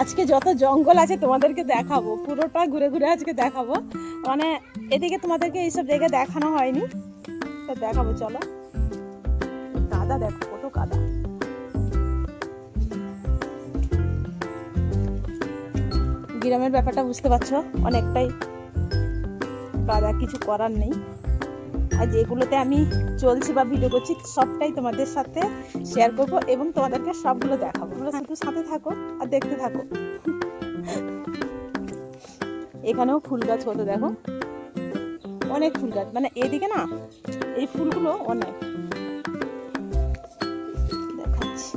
আজকে যত জঙ্গল আছে তোমাদেরকে দেখাবো, পুরোটা ঘুরে ঘুরে আজকে দেখাবো। মানে এদিকে তোমাদেরকে এইসব জায়গা দেখানো হয়নি, তো দেখাবো। চলো। কাদা দেখো, কত কাদা। গ্রামের ব্যাপারটা বুঝতে পারছো, অনেকটাই কাদা, কিছু করার নেই। আর যেগুলোতে আমি চলছি বা ভিডিও করছি সবটাই তোমাদের সাথে শেয়ার করবো এবং তোমাদেরকে সবগুলো দেখাবো। তোমরা শুধু সাথে থাকো আর দেখতে থাকো। এখানেও ফুল গাছ হতো, দেখো অনেক ফুল গাছ। মানে এদিকে না এই ফুলগুলো অনেক দেখাচ্ছি।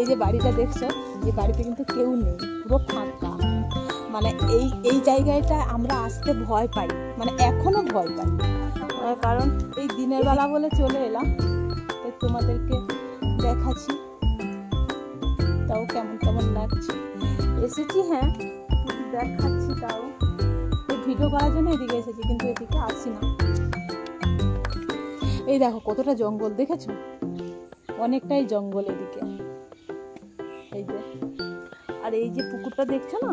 এই যে বাড়িটা দেখছো, এই বাড়িতে কিন্তু কেউ নেই, পুরো ফাঁকা। মানে এই জায়গাটা আমরা আসতে ভয় পাই, মানে এখনো ভয় পাই। কারণ এই দিনের বেলা বলে চলে এলাম, তোমাদেরকে দেখাচ্ছি। তাও কেমন কেমন লাগছে, এসেছি হ্যাঁ দেখাচ্ছি। তাও এই ভিডিও করার জন্য এদিকে এসেছি, কিন্তু এদিকে আসি না। এই দেখো কতটা জঙ্গল, দেখেছো? অনেকটাই জঙ্গল এদিকে। এই যে, আর এই যে পুকুরটা দেখছো না,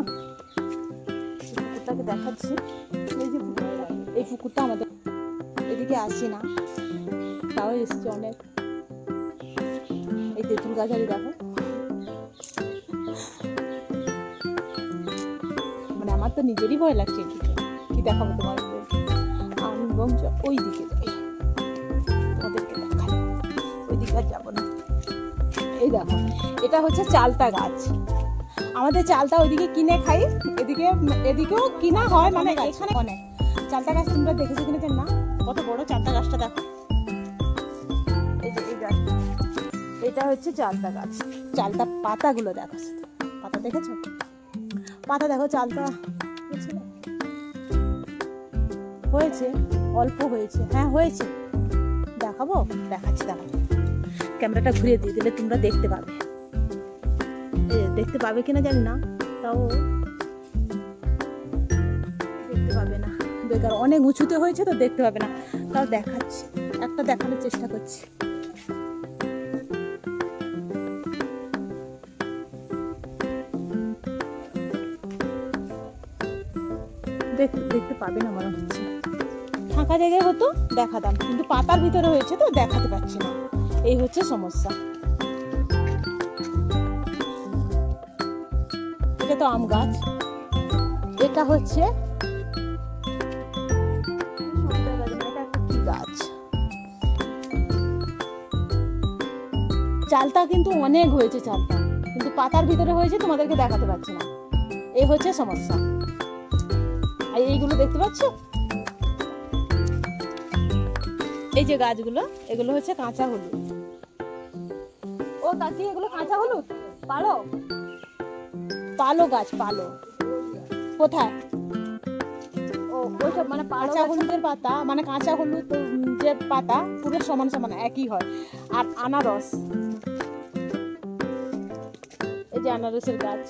পুকুরটাকে দেখাচ্ছি। এই যে এই পুকুরটা আমাদের এদিকে আসি না, তাও এসেছি অনেক। এই তেঁতুল গাছারি দেখো, মানে আমার তো নিজেরই ভয় লাগছে। এদিকে কি দেখাবো তোমাদের, আমি বরঞ্চ ওই দিকে যাই, তোমাদেরকে দেখাই। ওই দিকে আর যাবো না। এই দেখো, এটা হচ্ছে চালতা গাছ। আমাদের চালতা ওইদিকে কিনে খাই, এদিকেও কিনা হয়। মানে এখানে অনেক চালতা গাছ, তোমরা দেখেছো কিনা জানি না। কত বড় চালতা গাছটা দেখো। এই যে এই গাছ, এটা হচ্ছে চালতা গাছ। চালতা পাতাগুলো দেখো, পাতা দেখেছো? পাতা দেখো। চালতা হয়েছে, অল্প হয়েছে, হ্যাঁ হয়েছে। দেখাবো, দেখাচ্ছি। দেখো, ক্যামেরাটা ঘুরিয়ে দিয়ে দিলে তোমরা দেখতে পাবে। দেখতে পাবে কিনা জানি না, তাও দেখতে পাবে না। বেকার, অনেক উঁচুতে হয়েছে তো দেখতে পাবে না, তাও দেখাচ্ছি। একটা দেখানোর চেষ্টা করছি। দেখতে পাবে না মনে হচ্ছে। ফাঁকা জায়গায় হতো দেখাতাম, কিন্তু পাতার ভিতরে হয়েছে তো দেখাতে পারছি না। এই হচ্ছে সমস্যা। এটা তো আম গাছ। এটা হচ্ছে গাছ। চালতা কিন্তু অনেক হয়েছে, চালতা কিন্তু পাতার ভিতরে হয়েছে, তোমাদেরকে দেখাতে পারছি না। এই হচ্ছে সমস্যা। আর এইগুলো দেখতে পাচ্ছ, এই যে গাছগুলো, এগুলো হচ্ছে কাঁচা হলুদ। ও কাকি, এগুলো কাঁচা হলুদ। পালো পালো গাছ, পালো কোথায়? ও ওইসব মানে কাঁচা হলুদের পাতা, মানে কাঁচা হলুদ যে পাতা পুরো সমান সমান একই হয়। আর আনারস, এই যে আনারসের গাছ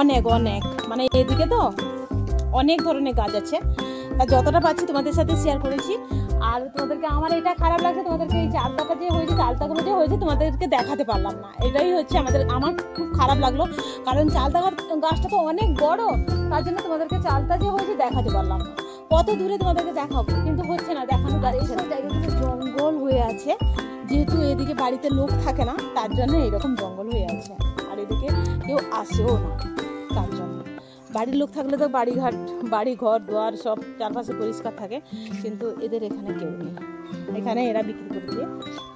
অনেক অনেক। মানে এদিকে তো অনেক ধরনের গাছ আছে, তা যতটা পাচ্ছি তোমাদের সাথে শেয়ার করেছি। আর তোমাদেরকে আমার এটা খারাপ লাগছে, তোমাদেরকে এই চালতাটা যে হয়েছে, চালতাগুলো যে হয়েছে তোমাদেরকে দেখাতে পারলাম না। এটাই হচ্ছে আমার খুব খারাপ লাগলো। কারণ চালতা গাছটা তো অনেক বড়, তার জন্য তোমাদেরকে চালতা যে হয়েছে দেখাতে পারলাম না। কত দূরে তোমাদেরকে দেখাবো, কিন্তু হচ্ছে না দেখানো। আর এইসব জায়গাগুলো জঙ্গল হয়ে আছে, যেহেতু এদিকে বাড়িতে লোক থাকে না, তার জন্য এরকম জঙ্গল হয়ে আছে। আর এদিকে কেউ আসেও না, তার জন্য। বাড়ির লোক থাকলে তো বাড়ি ঘর দুয়ার সব চারপাশে পরিষ্কার থাকে, কিন্তু এদের এখানে কেউ নেই। এখানে এরা বিক্রি করে দিয়ে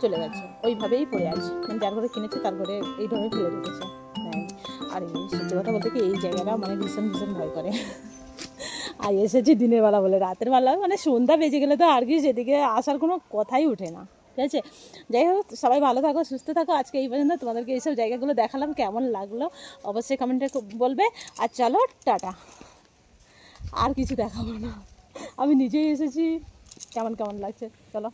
চলে গেছে, ওইভাবেই পড়ে আছে। মানে যার ঘরে কিনেছে তার ঘরে এইভাবে ফেলে রেখেছে। আর সত্যি কথা বলতে কি, এই জায়গাটা মানে ভীষণ ভীষণ ভয় করে। আর এসেছি দিনের বেলা বলে, রাতের বেলা মানে সন্ধ্যা বেজে গেলে তো আর কি সেদিকে আসার কোনো কথাই ওঠে না। ঠিক আছে, যাই হোক, সবাই ভালো থাকো, সুস্থ থাকো। আজকে এই পর্যন্ত। তোমাদেরকে এইসব জায়গাগুলো দেখালাম, কেমন লাগলো অবশ্যই কমেন্টে বলবে। আর চলো টাটা, আর কিছু দেখাবো না। আমি নিজেই এসেছি, কেমন কেমন লাগছে চলো।